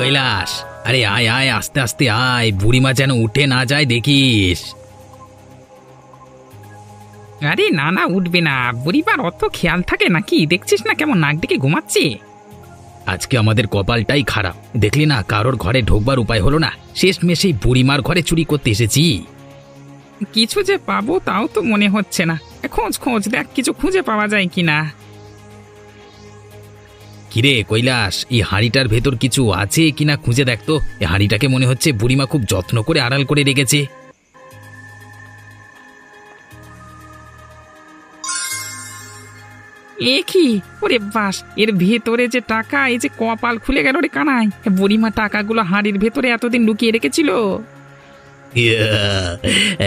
কৈলাস, আরে আয় আয়, আস্তে আস্তে আয়, বুড়িমা যেন উঠে না যায় দেখিস। আরে না না, উঠবে না। বুড়িবার অত খেয়াল থাকে নাকি? দেখছিস না কেমন নাক ডেকে ঘুমাচ্ছে। আজকে আমাদের কপালটাই খারাপ, দেখলি না, কারোর ঘরে ঢোকবার উপায় হলো না, শেষমেশ এই বুড়িমার ঘরে চুরি করতে এসেছি। কিছু যে পাবো তাও তো মনে হচ্ছে না। খোঁজ খোঁজ দেখ, কিছু খুঁজে পাওয়া যায় কিনা। কিরে কৈলাস, এই হাঁড়িটার ভেতর কিছু আছে কিনা খুঁজে দেখ তো। এই হাঁড়িটাকে মনে হচ্ছে বুড়িমা খুব যত্ন করে আড়াল করে রেখেছে। এ কি? ওরে বাস, এর ভেতরে যে টাকা! এই যে কপাল খুলে গেল রে কানাই। বুড়িমা টাকাগুলো হাঁড়ির ভেতরে এতদিন লুকিয়ে রেখেছিল। ইয়া,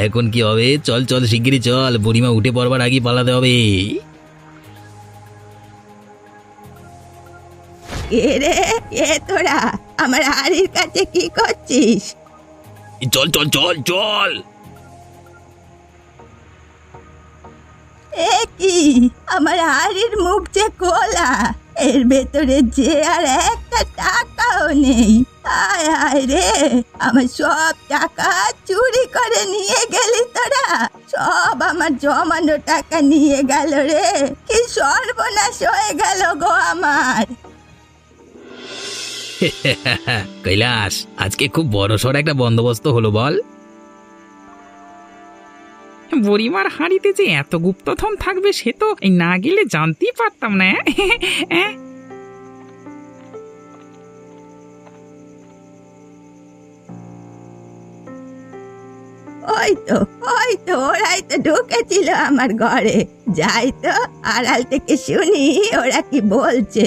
এখন কি হবে? চল চল, শিগগিরই চল, বুড়িমা উঠে পড়বার আগে পালাতে হবে। এ রে, এ তোরা আমার হাড়ির কাছে কি করছিস? চল চল চল চল। এ কি, আমার হাড়ির মুখ যে খোলা, এর ভেতরে যে আর একটা টাকাও নেই। আয় আয় রে, আমার সব টাকা চুরি করে নিয়ে গেলি তোরা। সব আমার জমানো টাকা নিয়ে গেল রে। কি সর্বনাশ হয়ে গেল গো আমার। কৈলাস, আজকে খুব বড়সড় একটা বন্দোবস্ত হলো বল। বুড়িমার হাঁড়িতে যে এত গুপ্তধন থাকবে সে তো এই না গেলে জানতেই পারতাম না। ওই তো ওরাই তো ঢুকেছিল আমার ঘরে। যাই তো আড়াল থেকে শুনি ওরা কি বলছে।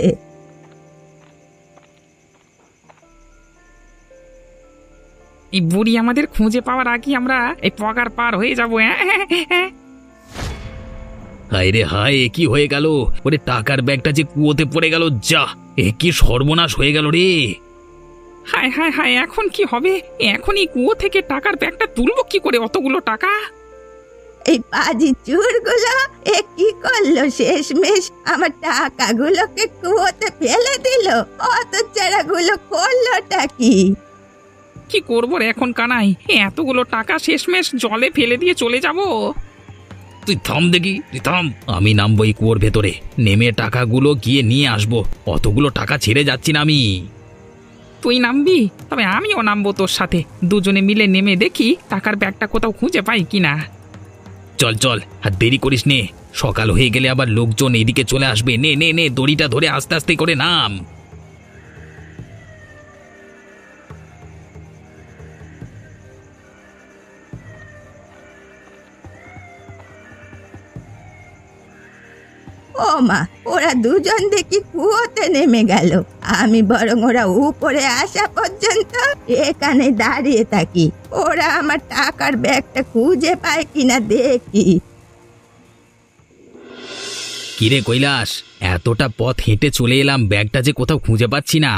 এই বুড়ি আমাদের খুঁজে পাওয়ার আগে আমরা এই পগার পার হয়ে যাবো। হায় রে হায়, এ কি হয়ে গেল? ওরে টাকার ব্যাগটা যে কুয়োতে পড়ে গেল। যা, এ কি সর্বনাশ হয়ে গেল রে। হায় হায় হায়, এখন কি হবে? এখন এই কুয়ো থেকে টাকার ব্যাগটা তুলবো কি করে, অতগুলো টাকা? এই পাজি চুরগুলো এ কি করলো? শেষমেশ আমার টাকাগুলোকে কুয়োতে ফেলে দিল। অত চারাগুলো করলোটা কি? কি করবো রে এখন কানাই? এতগুলো টাকা শেষমেশ জলে ফেলে দিয়ে চলে যাব? তুই থাম দেখি, তুই থাম। আমি নামবো এই কুয়োর ভেতরে, নেমে টাকাগুলো গিয়ে নিয়ে আসবো। অতগুলো টাকা ছেড়ে যাচ্ছি না আমি। তুই নামবি? তবে আমিও নামবো তোর সাথে। দুজনে মিলে নেমে দেখি টাকার ব্যাগটা কোথাও খুঁজে পাই কিনা। চল চল, আর দেরি করিস নে, সকাল হয়ে গেলে আবার লোকজন এদিকে চলে আসবে। নে নে নে, দড়িটা ধরে আস্তে আস্তে করে নাম। ও মা, ওরা দুজন দেখি কুয়োতে নেমে গেল। আমি বরং ওরা উপরে আসা পর্যন্ত এখানে দাঁড়িয়ে থাকি। ওরা আমার টাকার ব্যাগটা খুঁজে পায় কিনা দেখি। কিরে কৈলাস, এতটা পথ হেঁটে চলে এলাম, ব্যাগটা যে কোথাও খুঁজে পাচ্ছি না।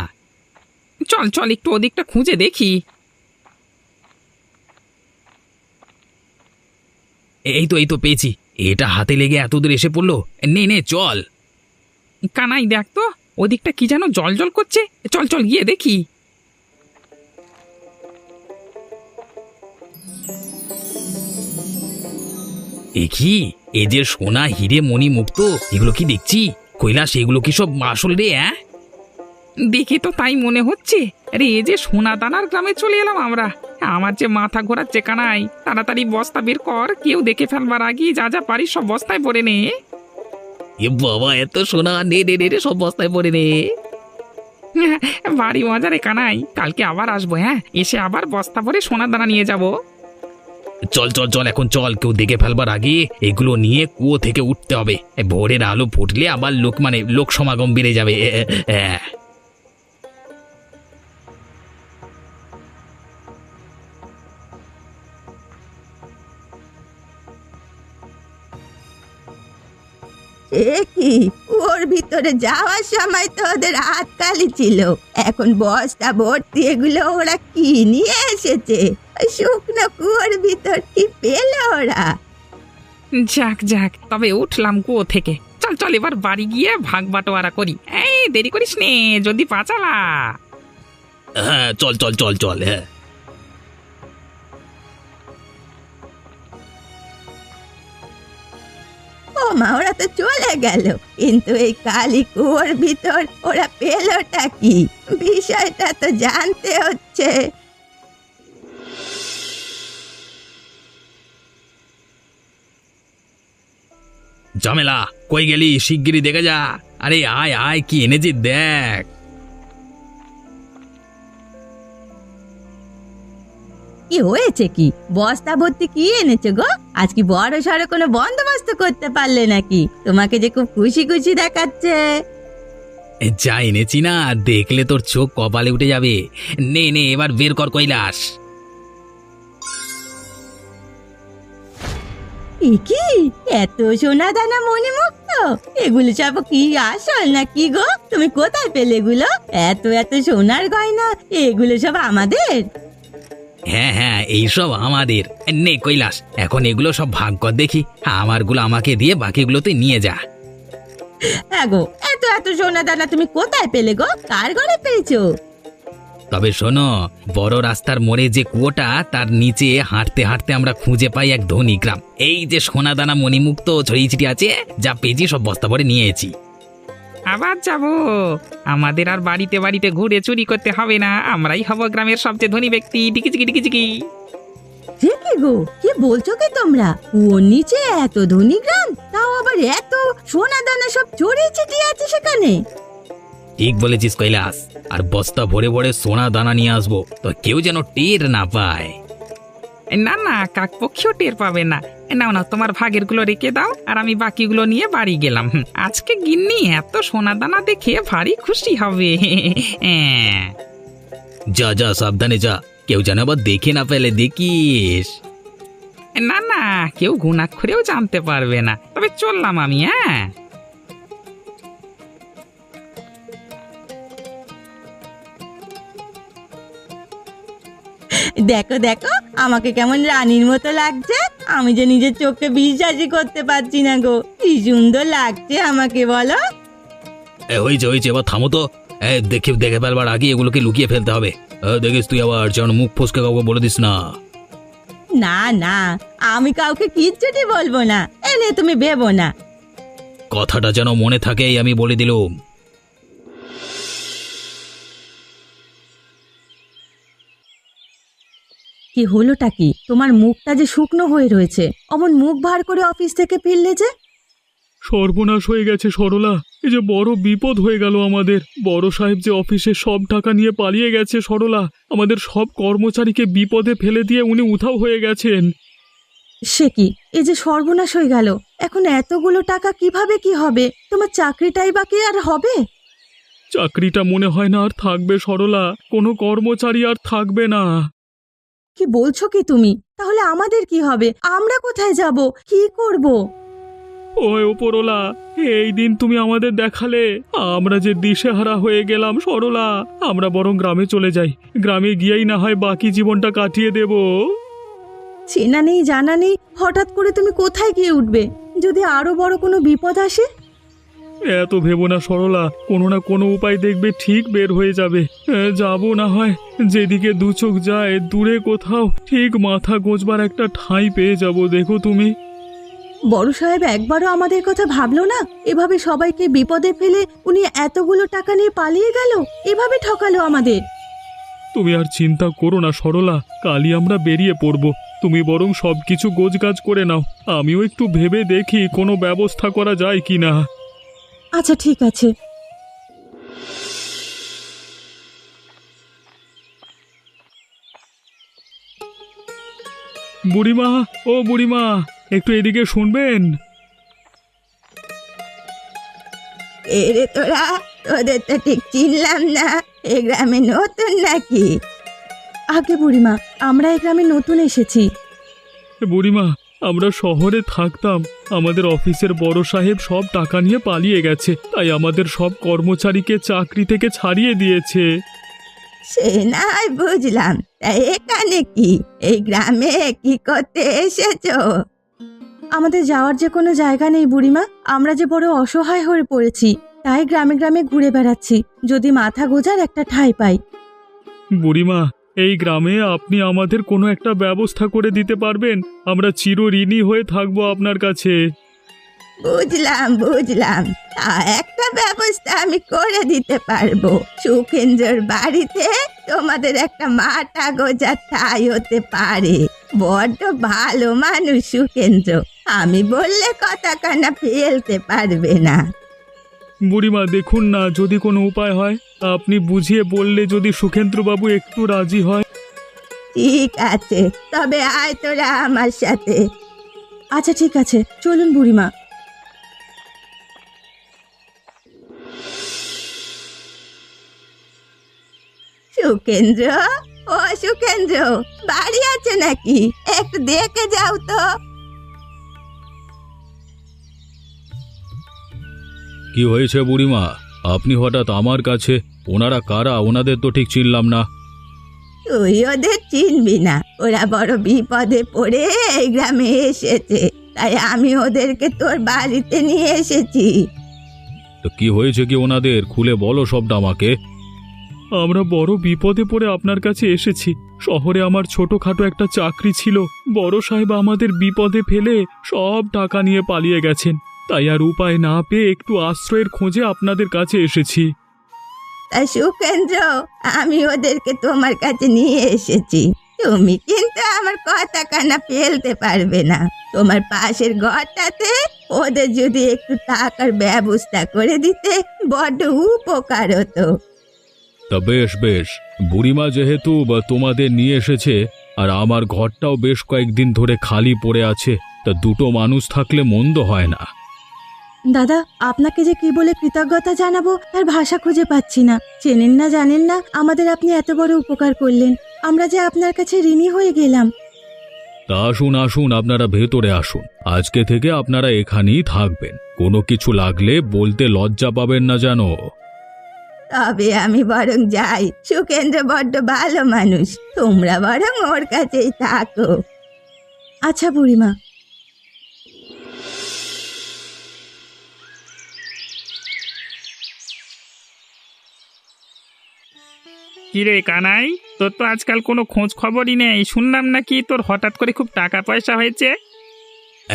চল চল, একটু ওদিকটা খুঁজে দেখি। এই তো পেয়েছি। এটা হাতে লেগে এত দূর এসে পড়লো। নে নে চল। কানাই দেখ তো, ওদিকটা কি যেন জল জল করছে। চল চল গিয়ে দেখি। এ কি? এ যে সোনা হিরে মণি মুক্ত, এগুলো কি দেখছি? কৈলাস, এগুলো কি সব আসল রে? দেখে তো তাই মনে হচ্ছে। আরে এ যে সোনা দানার গ্রামে চলে এলাম আমরা। আমার যে মাথা ঘোরাচ্ছে কানাই। তাড়াতাড়ি বস্তা বের কর, কেউ দেখে ফেলবার আগে যা যা পারিস সব বস্তায় ভরে নে। এ বাবা, এত সোনা! নে নে নে, সব বস্তায় পড়ে নে। বাড়ি মজা রে কানাই, কালকে আবার আসবো। এসে আবার বস্তা ভরে সোনা দানা নিয়ে যাব। চল চল চল, এখন চল, কেউ দেখে ফেলবার আগে এগুলো নিয়ে কুয়ো থেকে উঠতে হবে। ভোরের আলো ফুটলে আবার লোক সমাগম বেড়ে যাবে। এ কি, ওর ভিতরে যাওয়ার সময় তো ওদের হাততালি ছিল, এখন বস্তা ভর্তি এগুলো ওরা কি নিয়ে এসেছে? ওই শুকনো কুয়োর ভিতর কি পেল ওরা? যাক যাক, তবে উঠলাম কুয়ো থেকে। চল চল, এবার বাড়ি গিয়ে ভাগ বাটোয়ারা করি। এই দেরি করিস নে, যদি পাচালা। হ্যাঁ চল চল চল চল হ্যাঁ। ও মা, ওরা তো চলে গেল, কিন্তু এই কালী কুয়োর ভিতর ওরা পেলোটা কি? বিষয়টা তো জানতে হচ্ছে। ঝামেলা, কই গেলি? শিগগিরই দেখে যা। আরে আয় আয়, কি এনেছি দেখ। কি হয়েছে? কি বস্তা ভর্তি কি এনেছো গো? আজ কি বড় সড়ো কোনো বন্দোবস্ত করতে পারলে নাকি? তোমাকে যে খুব খুশি খুশি দেখাচ্ছে। যা এনেছি না, দেখলে তোর চোখ কপালে উঠে যাবে। নে নে, এবার বের কর কৈলাস। এ কি এত সোনা দানা মণিমুক্ত? এগুলো সব কি আসল না কি গো? তুমি কোথায় পেলে এগুলো? এত এত সোনার গয়না, এগুলো সব আমাদের? হ্যাঁ হ্যাঁ, এইসব আমাদের। নে কৈলাস, এখন এগুলো সব ভাগ কর দেখি। আমারগুলো আমাকে দিয়ে, বাকিগুলো তুই নিয়ে যা। হ্যাঁ গো, এত এত সোনা দানা তুমি কোথায় পেলে গো? কার ঘরে পেয়েছো? তবে শোনো, বড় রাস্তার মোড়ে যে কুয়োটা, তার নিচে হাঁটতে হাঁটতে আমরা খুঁজে পাই এক ধনী গ্রাম। এই যে সোনাদানা মণিমুক্ত ছড়িয়ে ছিটিয়ে আছে, যা পেয়েছি সব বস্তা ভরে নিয়েছি। আবার যাব? আমাদের আর বাড়িতে বাড়িতে ঘুরে চুরি করতে হবে না, আমরাই হব গ্রামের সবচেয়ে ধনী ব্যক্তি। টিকিচিকি টিকিচিকি। সে কি গো, কি বলছো কি তোমরা? ওর নিচে এত ধনী গ্রাম, তাও আবার এত সোনা দানা সব ছড়িয়ে ছিটিয়ে আছে সেখানে? ঠিক বলেছিস কৈলাস, আর বস্তা ভরে ভরে সোনা দানা নিয়ে আসবো, তো কেউ যেন টের না পায়। না না, কাকপক্ষীও টের পাবে না। নাও না, তোমার ভাগের গুলো রেখে দাও, আর আমি বাকিগুলো নিয়ে বাড়ি গেলাম। আজকে গিন্নি এত সোনা দানা দেখে ভারী খুশি হবে। যা যা, সাবধানে যা, কেউ যেন আবার দেখে না ফেলে, দেখিস। না না, কেউ ঘুণাক্ষরেও জানতে পারবে না। তবে চললাম আমি। হ্যাঁ, দেখো দেখো, আমাকে কেমন রানীর মতো লাগছে। আমি যে নিজের চোখে বিশ্বাসই করতে পারছি না গো, কি সুন্দর লাগছে আমাকে, বলো। হয়েছে হয়েছে, এবার থামো তো। দেখে দেখে ফেলবার আগে এগুলোকে লুকিয়ে ফেলতে হবে। দেখিস তুই আবার যেন মুখ ফসকে কাউকে বলে দিস না। না না, আমি কাউকে কিচ্ছুটি বলবো না, এনে তুমি ভেবো না। কথাটা যেন মনে থাকে, আমি বলে দিলুম। কি হলোটা কি? তোমার মুখটা যে শুকনো হয়ে রয়েছে, অমন মুখ ভার করে অফিস থেকে ফিরলে যে? সর্বনাশ হয়ে গেছে সরলা, এই যে বড় বিপদ হয়ে গেল আমাদের। বড় সাহেব যে অফিসে সব টাকা নিয়ে পালিয়ে গেছে সরলা, আমাদের সব কর্মচারীকে বিপদে ফেলে দিয়ে উনি উধাও হয়ে গেছেন। সে কি, এই যে সর্বনাশ হয়ে গেল! এখন এতগুলো টাকা কিভাবে কি হবে? তোমার চাকরিটাই বাকি আর হবে? চাকরিটা মনে হয় না আর থাকবে সরলা, কোনো কর্মচারী আর থাকবে না। কি বলছো কি তুমি? তাহলে আমাদের কি হবে? আমরা কোথায় যাব? কি করব? ওই ওপরওয়ালা, এই দিন তুমি আমাদের দেখালে, আমরা যে দিশেহারা হয়ে গেলাম সরলা। আমরা বরং গ্রামে চলে যাই, গ্রামে গিয়েই না হয় বাকি জীবনটা কাটিয়ে দেব। চেনা নেই জানা নেই, হঠাৎ করে তুমি কোথায় গিয়ে উঠবে? যদি আরো বড় কোনো বিপদ আসে? এত ভেবো না সরলা, কোনো না কোনো উপায় দেখবে ঠিক বের হয়ে যাবে। যাবো না হয়, যেদিকে দু চোখ যায় দূরে কোথাও ঠিক মাথা গোঁজবার একটা ঠাঁই পেয়ে যাব, দেখো তুমি। বড় সাহেব একবারও আমাদের কথা ভাবলো না? এভাবে সবাইকে বিপদে ফেলে উনি এতগুলো টাকা নিয়ে পালিয়ে গেল, এভাবে ঠকালো আমাদের। তুমি আর চিন্তা করো না সরলা, কালই আমরা বেরিয়ে পড়ব। তুমি বরং সবকিছু গোছগাছ করে নাও, আমিও একটু ভেবে দেখি কোনো ব্যবস্থা করা যায় কিনা। আচ্ছা ঠিক আছে। বুড়িমা, ও বুড়িমা, একটু এদিকে শুনবেন। এরে তোরা, তোদের তো ঠিক চিনলাম না। এ গ্রামে নতুন নাকি? আগে বুড়িমা, আমরা এই গ্রামে নতুন এসেছি। বুড়িমা, আমরা শহরে থাকতাম, আমাদের অফিসের বড় সাহেব সব টাকা নিয়ে পালিয়ে গেছে, তাই আমাদের সব কর্মচারীকে চাকরি থেকে ছাড়িয়ে দিয়েছে। সে নাই বুঝলাম, তা এখানে কি, এই গ্রামে কি করতে এসেছো? আমাদের যাওয়ার যে কোনো জায়গা নেই বুড়িমা, আমরা যে বড় অসহায় হয়ে পড়েছি, তাই গ্রামে গ্রামে ঘুরে বেড়াচ্ছি, যদি মাথা গোজার একটা ঠাঁই পাই। বুড়িমা, এই গ্রামে আপনি আমাদের কোনো একটা ব্যবস্থা করে দিতে পারবেন? আমরা চিরঋণী হয়ে থাকবো আপনার কাছে। বুঝলাম বুঝলাম, তা একটা ব্যবস্থা আমি করে দিতে পারবো। সুখেন্দ্রর বাড়িতে তোমাদের একটা মাথা গোঁজার ঠাঁই হতে পারে। বড্ড ভালো মানুষ সুখেন্দ্র, আমি বললে কথা কানা ফেলতে পারবে না। বুড়িমা দেখুন না, যদি কোনো উপায় হয় আপনি বুঝিয়ে বললে যদি সুখেন্দ্রবাবু একটু রাজি হয়। ঠিক আছে, তবে আয় তোরা আমার সাথে। আচ্ছা ঠিক আছে, চলুন বুড়িমা। সুখেন্দ্র, ও সুখেন্দ্র, বাড়ি আছে নাকি? একটু দেখে যাও তো। কি হয়েছে বুড়িমা? আপনি হঠাৎ আমার কাছে? ওনারা কারা? ওনাদের তো ঠিক চিনলাম না। তুই ওদের চিনবি না, ওরা বড় বিপদে পড়ে এই গ্রামে এসেছে, তাই আমি ওদেরকে তোর বাড়িতে নিয়ে এসেছি। তো কি হয়েছে কি ওনাদের? খুলে বলো সবটা আমাকে। আমরা বড় বিপদে পড়ে আপনার কাছে এসেছি। শহরে আমার ছোটখাটো একটা চাকরি ছিল, বড় সাহেব আমাদের বিপদে ফেলে সব টাকা নিয়ে পালিয়ে গেছেন। তাই আর উপায় না পেয়ে একটু আশ্রয়ের খোঁজে আপনাদের কাছে এসেছি। তাই সুখেন্দ্র, আমি ওদেরকে তোমার কাছে নিয়ে এসেছি। তুমি কিন্তু আমার কথা কানা ফেলতে পারবে না। তোমার পাশের ঘরটাতে ওদের যদি একটু টাকার ব্যবস্থা করে দিতে বড্ড উপকার হতো। তা বেশ বেশ, বুড়িমা যেহেতু তোমাদের নিয়ে এসেছে, আর আমার ঘরটাও বেশ কয়েকদিন ধরে খালি পড়ে আছে, তা দুটো মানুষ থাকলে মন্দ হয় না। দাদা, আপনাকে যে কি বলে কৃতজ্ঞতা জানাবো তার ভাষা খুঁজে পাচ্ছি না। চেনেন না জানেন না, আমাদের আপনি এত বড় উপকার করলেন, আমরা যে আপনার কাছে ঋণী হয়ে গেলাম। তা আসুন আসুন, আপনারা ভেতরে আসুন। আজকে থেকে আপনারা এখানেই থাকবেন। কোনো কিছু লাগলে বলতে লজ্জা পাবেন না জানো। তবে আমি বরং যাই, সুখেন্দ্র বড্ড ভালো মানুষ, তোমরা বরং ওর কাছেই থাকো। আচ্ছা বুড়িমা। কিরে কানাই, তোর তো আজকাল কোনো খোঁজ খবরই নেই। শুনলাম নাকি তোর হঠাৎ করে খুব টাকা পয়সা হয়েছে।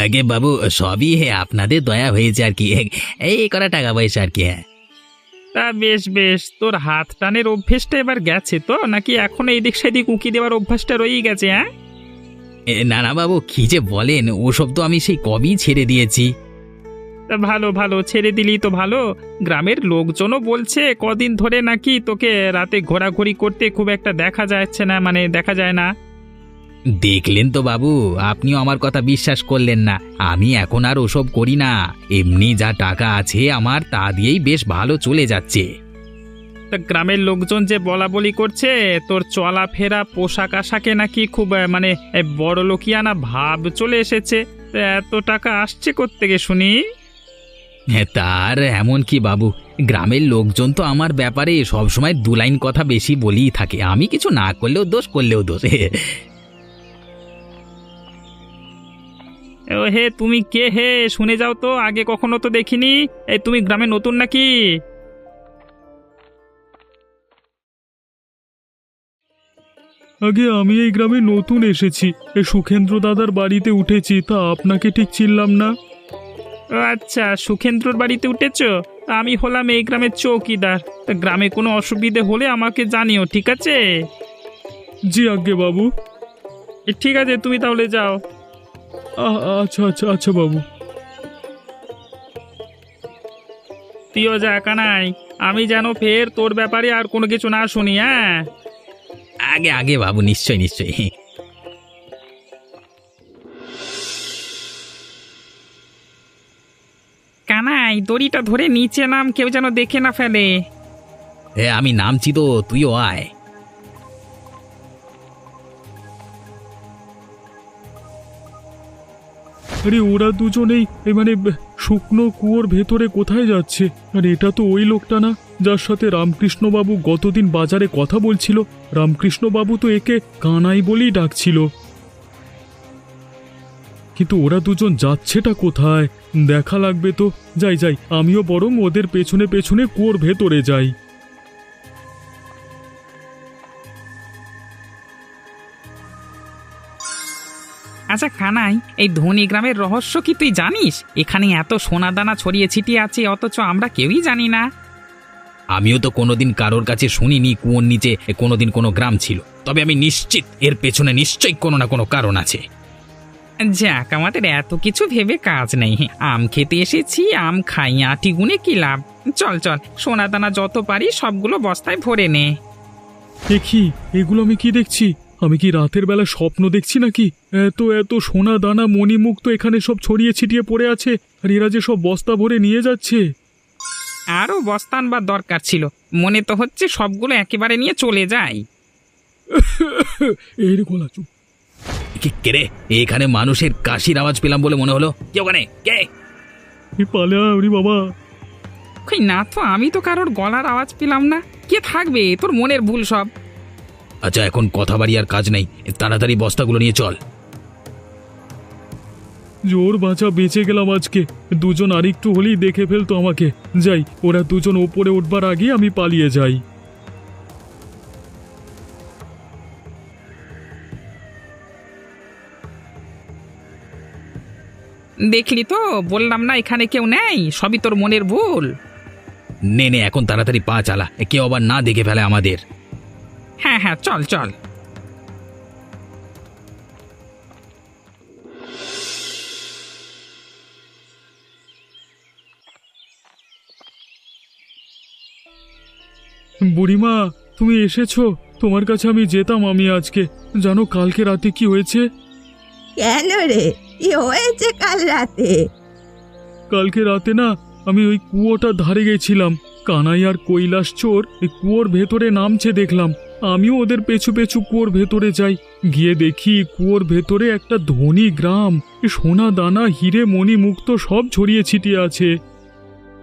আগে বাবু, সবই আপনাদের দয়া হয়েছে আর কি। এই করা টাকা পয়সা আর কি। তা বেশ বেশ, তোর হাত টানের অভ্যেসটা এবার গেছে তো, নাকি এখন এইদিক সেদিক উঁকি দেওয়ার অভ্যাসটা রয়েই গেছে? হ্যাঁ, না না বাবু, কি যে বলেন, ওসব তো আমি সেই কবেই ছেড়ে দিয়েছি। তা ভালো ভালো, ছেড়ে দিলি তো ভালো। গ্রামের লোকজনও বলছে কদিন ধরে নাকি তোকে রাতে ঘোরাঘুরি করতে খুব একটা দেখা যাচ্ছে না, মানে দেখা যায় না। দেখলেন তো বাবু, আপনিও আমার কথা বিশ্বাস করলেন না। আমি এখন আর ওসব করি না। এমনি যা টাকা আছে আমার, তা দিয়েই বেশ ভালো চলে যাচ্ছে। তা গ্রামের লোকজন যে বলা বলি করছে তোর চলাফেরা পোশাক আশাকে নাকি খুব মানে বড় লোকিয়ানা ভাব চলে এসেছে। তা এত টাকা আসছে কোত্থেকে শুনি? তার এমন কি বাবু, গ্রামের লোকজন তো আমার ব্যাপারে সবসময় দু লাইন কথা বেশি বলেই থাকে। আমি কিছু না করলেও দোষ, করলেও দোষ। ও হে, তুমি কে হে? শুনে যাও তো, আগে কখনো তো দেখিনি। এই তুমি গ্রামে নতুন নাকি? আগে আমি এই গ্রামে নতুন এসেছি, এই সুখেন্দ্র দাদার বাড়িতে উঠেছি, তা আপনাকে ঠিক চিনলাম না। ও আচ্ছা, সুখেন্দ্রর বাড়িতে উঠেছো? তা আমি হলাম এই গ্রামের চৌকিদার। তা গ্রামে কোনো অসুবিধে হলে আমাকে জানিও, ঠিক আছে? জি আজ্ঞে বাবু। ঠিক আছে, তুমি তাহলে যাও। আচ্ছা আচ্ছা আচ্ছা বাবু। তুইও যা কানাই, আমি যেন ফের তোর ব্যাপারে আর কোনো কিছু না শুনি। হ্যাঁ, আগে আগে বাবু, নিশ্চয় নিশ্চয়। কানাই, দড়িটা ধরে নিচে নাম, কেউ যেন দেখে না ফেলে। আমি নামছি তো, তুইও আয়। আরে ওরা দুজনেই মানে শুকনো কুয়োর ভেতরে কোথায় যাচ্ছে? আর এটা তো ওই লোকটা না যার সাথে রামকৃষ্ণবাবু গতদিন বাজারে কথা বলছিল। রামকৃষ্ণবাবু তো একে কানাই বলেই ডাকছিল। কিন্তু ওরা দুজন যাচ্ছেটা কোথায়? দেখা লাগবে তো। যাই যাই, আমিও বরং ওদের পেছনে পেছনে কুয়োর ভেতরে যাই। আচ্ছা কানাই, এই ধনী গ্রামের রহস্য কি তুই জানিস? এখানে এত সোনা দানা ছড়িয়ে ছিটিয়ে আছে অথচ আমরা কেউই জানি না। আমিও তো কোনোদিন কারোর কাছে শুনিনি কুয়োর নিচে কোনোদিন কোনো গ্রাম ছিল, তবে আমি নিশ্চিত এর পেছনে নিশ্চয়ই কোনো না কোনো কারণ আছে। যাক, আমাদের এত কিছু ভেবে কাজ নেই। আম খেতে এসেছি, আম খাই, আটি গুনে কি লাভ? চল চল, সোনা দানা যত পারি সবগুলো বস্তায় ভরে নে। দেখি এগুলো আমি কি দেখছি? আমি কি রাতের বেলা স্বপ্ন দেখছি নাকি? এত এত সোনা দানা মণিমুক্ত এখানে সব ছড়িয়ে ছিটিয়ে পড়ে আছে, আর এরা যে সব বস্তা ভরে নিয়ে যাচ্ছে। আরও বস্তা আনবার দরকার ছিল, মনে তো হচ্ছে সবগুলো একেবারে নিয়ে চলে যাই। এই রে গোলা চুপ। কে রে? এখানে মানুষের কাশির আওয়াজ পেলাম বলে মনে হলো। কে ওখানে? কে? পালে ওরে বাবা। কই না তো, আমি তো কারোর গলার আওয়াজ পেলাম না। কে থাকবে? তোর মনের ভুল সব। আচ্ছা, এখন কথা বাড়ি আর কাজ নেই, তাড়াতাড়ি বস্তাগুলো নিয়ে চল। জোর বাঁচা, বেঁচে গেলাম আজকে। দুজন আরেকটু হলেই দেখে ফেলতো আমাকে। যাই, ওরা দুজন ওপরে উঠবার আগে আমি পালিয়ে যাই। দেখলি তো, বললাম না এখানে কেউ নেই, সবই তোর মনের ভুল। নে নে, এখন তাড়াতাড়ি পা চালা, কেউ আবার না দেখে ফেলে আমাদের। হ্যাঁ হ্যাঁ, চল চল। বুড়িমা, তুমি এসেছো? তোমার কাছে আমি যেতাম আমি আজকে। জানো কালকে রাতে কি হয়েছে? কেন রে, কি হয়েছে কাল রাতে? কালকে রাতে না, আমি ওই কুয়োটার ধারে গেছিলাম। কানাই আর কৈলাস চোর এই কুয়োর ভেতরে নামছে দেখলাম। আমিও ওদের পেছু পেছু কুয়োর ভেতরে যাই। গিয়ে দেখি কুয়োর ভেতরে একটা ধনী গ্রাম, সোনা দানা হিরে মণি মুক্ত সব ছড়িয়ে ছিটিয়ে আছে।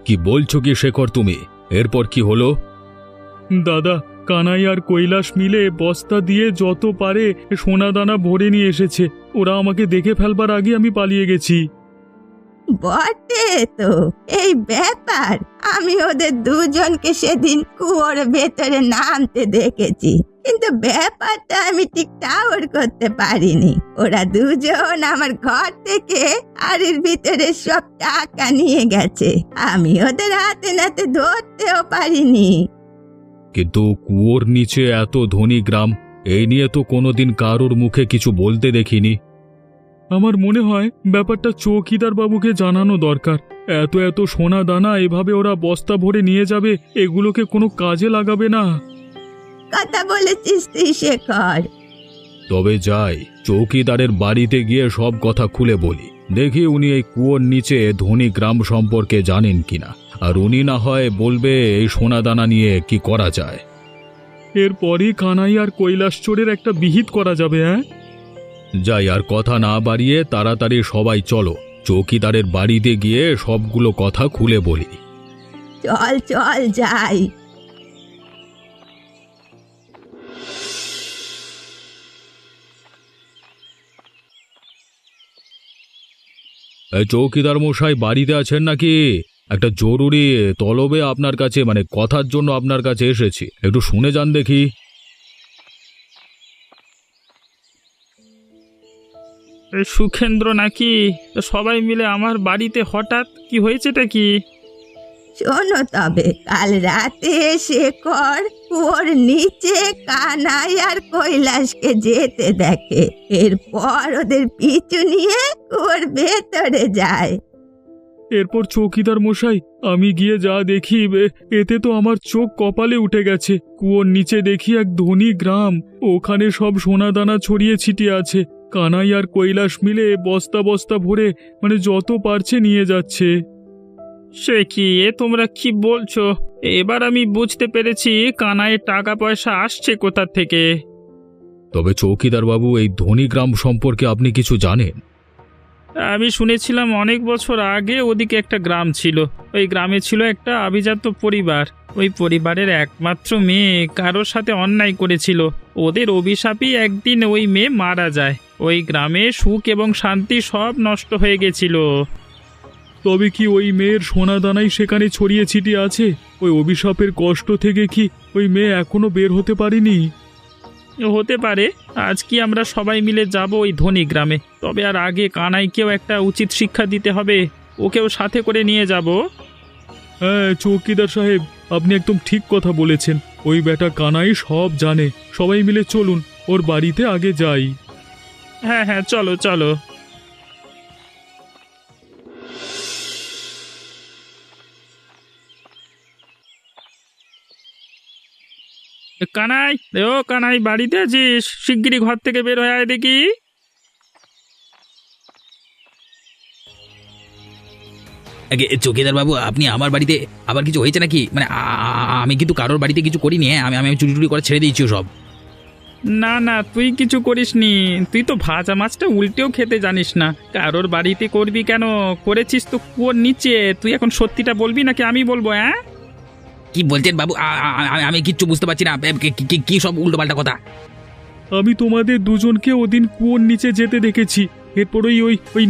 কি বলছো কি শেখর তুমি? এরপর কি হলো? দাদা, কানাই আর কৈলাস মিলে বস্তা দিয়ে যত পারে সোনা দানা ভরে নিয়ে এসেছে। ওরা আমাকে দেখে ফেলবার আগে আমি পালিয়ে গেছি। বটে তো, এই ব্যাপার। আমি ওদের দুজনকে সেদিন কুয়োর ভেতরে নামতে দেখেছি, কিন্তু ব্যাপারটা আমি ঠিক টাওয়ার করতে পারিনি। ওরা দুজন আমার ঘর থেকে আড়ির ভিতরে সব টাকা নিয়ে গেছে। আমি ওদের হাতে নাতে ধরতেও পারিনি। কিন্তু কুয়োর নিচে এত ধনী গ্রাম, এই নিয়ে তো কোনোদিন কারোর মুখে কিছু বলতে দেখিনি। আমার মনে হয় ব্যাপারটা চৌকিদার বাবুকে জানানো দরকার। এত এত সোনা দানা এভাবে ওরা বস্তা ভরে নিয়ে যাবে, এগুলোকে কোনো কাজে লাগাবে না। কথা বলেছিস তুই শেখর। তবে যাই, চৌকিদারের বাড়িতে গিয়ে সব কথা খুলে বলি। দেখি উনি এই কুয়োর নিচে ধনী গ্রাম সম্পর্কে জানেন কিনা, আর উনি না হয় বলবে এই সোনা দানা নিয়ে কি করা যায়। এরপরই কানাই আর কৈলাস চোরের একটা বিহিত করা যাবে। হ্যাঁ, যাই, আর কথা না বাড়িয়ে তাড়াতাড়ি সবাই চলো, চৌকিদারের বাড়িতে গিয়ে সবগুলো কথা খুলে বলি। চল চল যাই। চৌকিদার মশাই বাড়িতে আছেন নাকি? একটা জরুরি তলবে আপনার কাছে, মানে কথার জন্য আপনার কাছে এসেছি, একটু শুনে যান দেখি। সুখেন্দ্র নাকি? সবাই মিলে আমার বাড়িতে হঠাৎ কি হয়েছেটা কি? শোনো তবে, কাল রাতে শেখর ওর নিচে কানাই আর কৈলাসকে যেতে দেখে। এরপর ওদের পিছু নিয়ে ওর ভেতরে যায়। এরপর চৌকিদার মশাই, আমি গিয়ে যা দেখি, এতে তো আমার চোখ কপালে উঠে গেছে। কুয়োর নিচে দেখি এক ধনী গ্রাম, ওখানে সব সোনা দানা ছড়িয়ে ছিটিয়ে আছে। কানাই আর কৈলাস মিলে বস্তা বস্তা ভরে, মানে যত পারছে নিয়ে যাচ্ছে। সে কি, এ তোমরা কি বলছো? এবার আমি বুঝতে পেরেছি কানাইয়ের টাকা পয়সা আসছে কোথা থেকে। তবে চৌকিদার বাবু, এই ধনী গ্রাম সম্পর্কে আপনি কিছু জানেন? আমি শুনেছিলাম অনেক বছর আগে ওদিকে একটা গ্রাম ছিল। ওই গ্রামে ছিল একটা আভিজাত্য পরিবার। ওই পরিবারের একমাত্র মেয়ে কারোর সাথে অন্যায় করেছিল। ওদের অভিশাপই একদিন ওই মেয়ে মারা যায়। ওই গ্রামে সুখ এবং শান্তি সব নষ্ট হয়ে গেছিল। তবে কি ওই মেয়ের সোনা দানাই সেখানে ছড়িয়ে ছিটিয়ে আছে? ওই অভিশাপের কষ্ট থেকে কি ওই মেয়ে এখনো বের হতে পারেনি? হতে পারে। আজ কি আমরা সবাই মিলে যাব ওই ধনী গ্রামে, তবে আর আগে কানাইকেও একটা উচিত শিক্ষা দিতে হবে, ওকেও সাথে করে নিয়ে যাব। হ্যাঁ চৌকিদার সাহেব, আপনি একদম ঠিক কথা বলেছেন। ওই বেটা কানাই সব জানে। সবাই মিলে চলুন, ওর বাড়িতে আগে যাই। হ্যাঁ হ্যাঁ, চলো চলো। কানাই, ও কানাই, বাড়িতে আছিস? শিগগিরই ঘর থেকে বের হয়ে আয় দেখি। আগে চৌকিদার বাবু, আপনি আমার বাড়িতে আবার কিছু হয়েছে নাকি? মানে আমি কিন্তু কারোর বাড়িতে কিছু করিনি। হ্যাঁ, আমি চুরি টুরি করে ছেড়ে দিয়েছি সব। না না, তুই কিছু করিসনি। তুই তো ভাজা মাছটা উল্টেও খেতে জানিস না। কারোর বাড়িতে করবি কেন? করেছিস তো কুয়োর নিচে। তুই এখন সত্যিটা বলবি নাকি আমি বলবো? হ্যাঁ, কি বলছেন বাবু? আমি কিচ্ছু বুঝতে পারছি না। কি সব উল্টোপাল্টা কথা? আমি তোমাদের দুজনকে ওদিন কুয়োর নিচে যেতে দেখেছি। এরপর ওই ওই ওই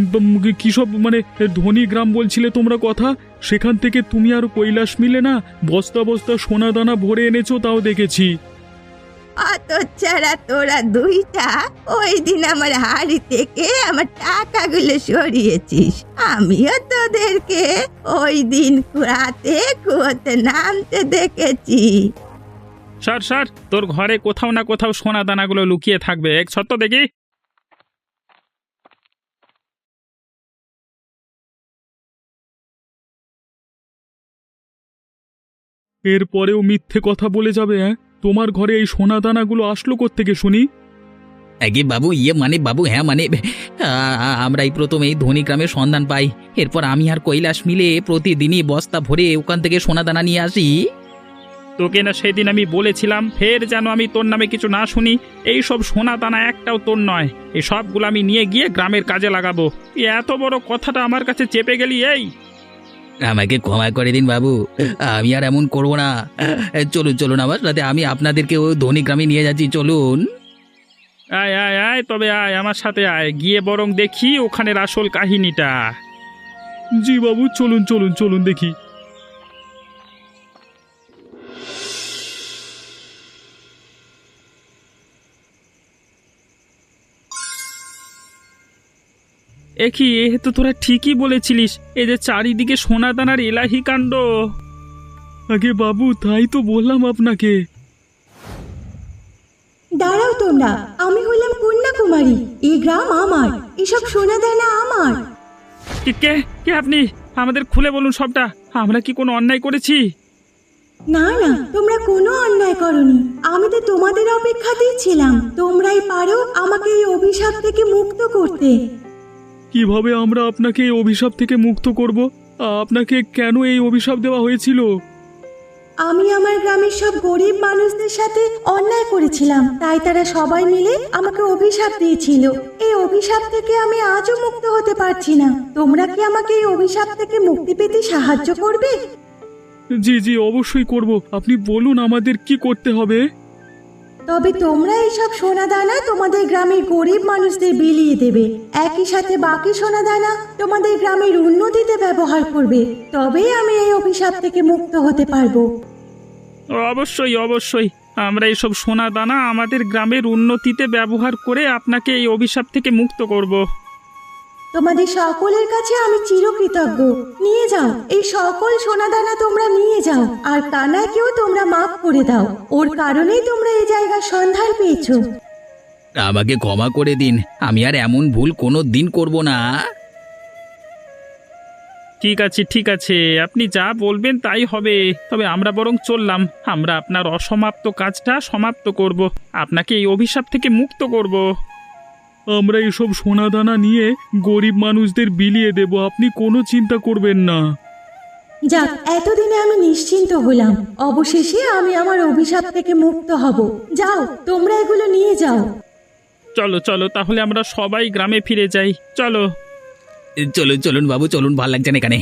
কি সব মানে ধনী গ্রাম বলছিলে তোমরা কথা, সেখান থেকে তুমি আর কৈলাস মিলে না বস্তা বস্তা সোনা দানা ভরে এনেছো, তাও দেখেছি। অত ছাড়া তোরা দুইটা ওই দিন আমার হাড়ি থেকে আমার টাকাগুলো সরিয়েছিস। আমিও তোদেরকে ওই দিন রাতে কুয়োতে নামতে দেখেছি। স্যার স্যার, তোর ঘরে কোথাও না কোথাও সোনা দানাগুলো লুকিয়ে থাকবে। এক সত্য দেখি। এরপরেও মিথ্যে কথা বলে যাবে? হ্যাঁ, তোমার ঘরে এই সোনা দানাগুলো আসলো কোত্থেকে শুনি? আগে বাবু, মানে বাবু, হ্যাঁ মানে আমরা এই প্রথম এই ধনী গ্রামের সন্ধান পাই। এরপর আমি আর কৈলাস মিলে প্রতিদিনই বস্তা ভরে ওখান থেকে সোনা দানা নিয়ে আসি। তোকে না সেদিন আমি বলেছিলাম, ফের যেন আমি তোর নামে কিছু না শুনি। এই সব সোনা দানা একটাও তোর নয়। এই সবগুলো আমি নিয়ে গিয়ে গ্রামের কাজে লাগাবো। এত বড় কথাটা আমার কাছে চেপে গেলি? এই, আমাকে ক্ষমা করে দিন বাবু, আমি আর এমন করব না। চলুন চলুন আমার সাথে, আমি আপনাদেরকে ওই ধনী গ্রামে নিয়ে যাচ্ছি, চলুন। আয় আয় আয়, তবে আয় আমার সাথে আয়, গিয়ে বরং দেখি ওখানের আসল কাহিনীটা। জি বাবু, চলুন চলুন চলুন দেখি। একি, এ তো তোরা ঠিকই বলেছিলিস। এই যে চারিদিকে সোনা দানার এলাহি কাণ্ড। আগে বাবু, তাই তো বললাম আপনাকে। দাঁড়াও তোমরা, আমি হলাম কন্যাকুমারী। এই গ্রাম আমার, এসব সোনা দানা আমার। কে কে আপনি? আমাদের খুলে বলুন সবটা। আমরা কি কোনো অন্যায় করেছি? না না, তোমরা কোনো অন্যায় করনি। আমি তো তোমাদের অপেক্ষাতেই ছিলাম। তোমরাই পারো আমাকে এই অভিশাপ থেকে মুক্ত করতে। কিভাবে আমরা আপনাকে এই অভিশাপ থেকে মুক্ত করব? আপনাকে কেন এই অভিশাপ দেওয়া হয়েছিল? আমি আমার গ্রামের সব গরিব মানুষদের সাথে অন্যায় করেছিলাম, তাই তারা সবাই মিলে আমাকে অভিশাপ দিয়েছিল। এই অভিশাপ থেকে আমি আজও মুক্ত হতে পারছি না। তোমরা কি আমাকে এই অভিশাপ থেকে মুক্তি পেতে সাহায্য করবে? জি জি, অবশ্যই করব। আপনি বলুন আমাদের কি করতে হবে। তবে তোমরা এইসব সোনা দানা তোমাদের গ্রামের গরিব মানুষদের বিলিয়ে দেবে। একই সাথে বাকি সোনা দানা তোমাদের গ্রামের উন্নতিতে ব্যবহার করবে। তবেই আমি এই অভিশাপ থেকে মুক্ত হতে পারবো। অবশ্যই অবশ্যই, আমরা এইসব সোনা দানা আমাদের গ্রামের উন্নতিতে ব্যবহার করে আপনাকে এই অভিশাপ থেকে মুক্ত করব। তোমাদের সকলের কাছে আমি চিরকৃতজ্ঞ। নিয়ে যাও, এই সকল সোনা দানা তোমরা নিয়ে যাও। আর কানাকেও তোমরা মাফ করে দাও। ওর কারণেই তোমরা এই জায়গার সন্ধান পেয়েছো। আমাকে ক্ষমা করে দিন, আমি আর এমন ভুল কোনো দিন করব না। ঠিক আছে ঠিক আছে, আপনি যা বলবেন তাই হবে। তবে আমরা বরং চললাম। আমরা আপনার অসমাপ্ত কাজটা সমাপ্ত করব, আপনাকে এই অভিশাপ থেকে মুক্ত করব। আমরা এসব সোনা দানা নিয়ে গরিব মানুষদের বিলিয়ে দেব, আপনি কোনো চিন্তা করবেন না। যাক, এতদিনে আমি নিশ্চিন্ত হলাম। অবশেষে আমি আমার অভিশাপ থেকে মুক্ত হব। যাও, তোমরা এগুলো নিয়ে যাও। চলো চলো, তাহলে আমরা সবাই গ্রামে ফিরে যাই। চলো চলুন চলুন বাবু, চলুন, ভাল লাগছে না এখানে।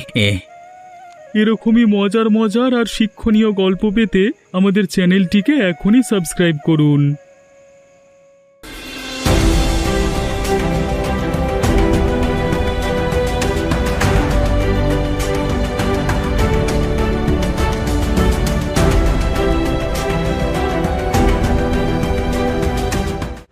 এরকমই মজার মজার আর শিক্ষণীয় গল্প পেতে আমাদের চ্যানেলটিকে এখনই সাবস্ক্রাইব করুন।